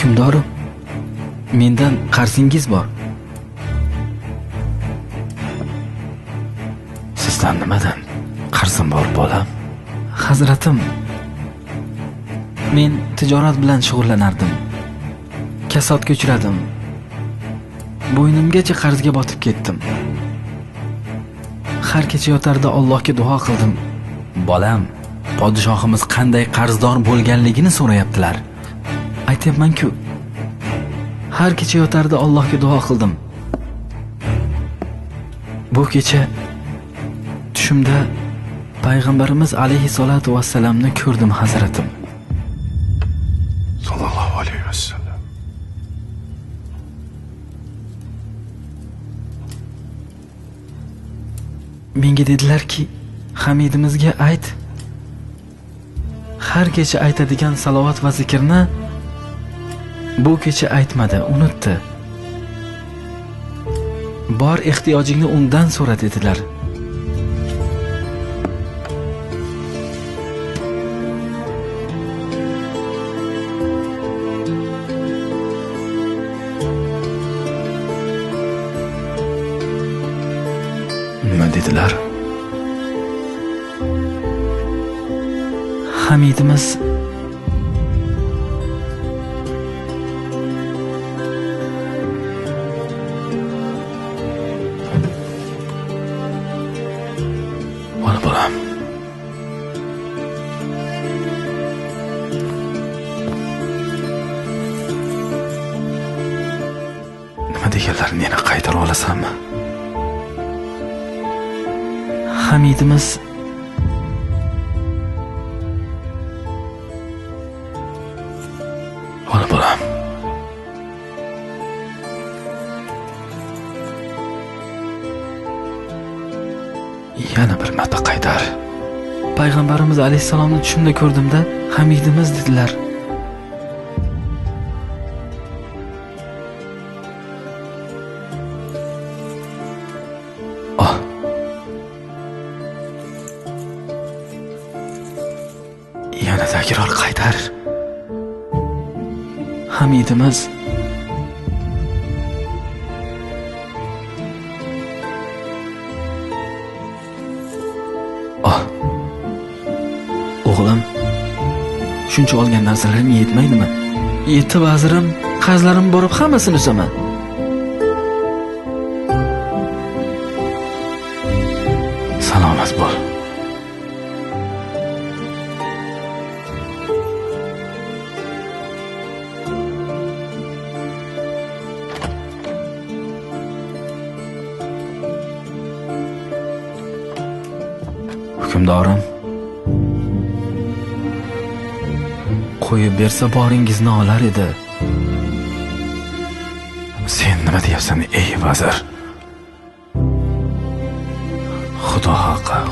Hukmdorim, mendan qarzingiz bor. Sizdan nimadan qarzim bor, bolam? Hazratim, men tijorat bilan shug'ullanardim. Kasodga uchradim. Bo'ynimgacha qarzga botib ketdim. Har kecha yotarda Allohga duo qildim. Bolam, podshohimiz qanday qarzdor bo'lganligini so'rayaptilar. Aytyapman-ku, har kecha yotarda Allohga duo qildim. Bu kecha tushimda payg'ambarimiz alayhi solatu vassalamni ko'rdim, hazratim. Sallallohu alayhi vasallam. Menga dedilar-ki, Hamidimizga ayt. Har kecha aytadigan salovat va zikrni bu kecha aytmadi, unutdi. Bor ehtiyojingni undan so'ra dedilar. Nima dedilar? Hamidimiz Bolam. Nima deganlarini yana qaytara olasanmi? Hamidimiz Bolam. Yana bir marta qaytar. payg'ambarimiz alayhissalomni tushimda ko'rdimda, Hamidimiz dedilar. Oh. Yana takror qaytar. Hamidimiz O'g'lim, shuncha olgan narsalarim yetmaydimi? Yetti vazirim, qarzlarim borib hammasini uzaman. Salomat bo'l. Hukmdorim, Qo'yib bersa boringizni olar edi. sen nima deyapsan, ey vazir?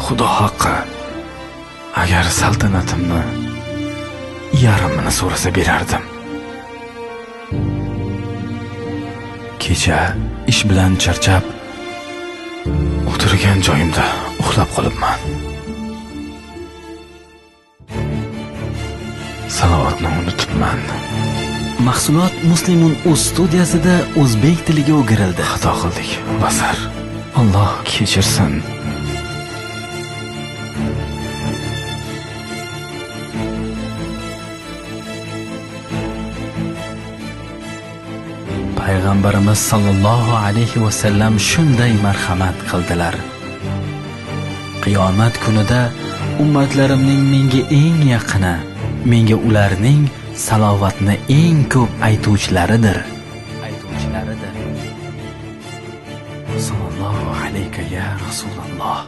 Xudo haqqi. Agar saltanatimni yarmini so'rasa berardim. Kecha ish bilan charchab o'tirgan joyimda uxlab qolibman. Salovatni unutibman. Mahsulot Muslimun o'z studiyasida o'zbek tiliga o'girildi. Xato qildik, vazir. Alloh kechirsin. Payg'ambarimiz sallallohu alayhi va sallam shunday marhamat qildilar. Qiyomat kunida ummatlarimning menga eng yaqini, menga ularning salovatni eng ko'p aytuvchilaridir. Sallallohu alayka ya Rasululloh.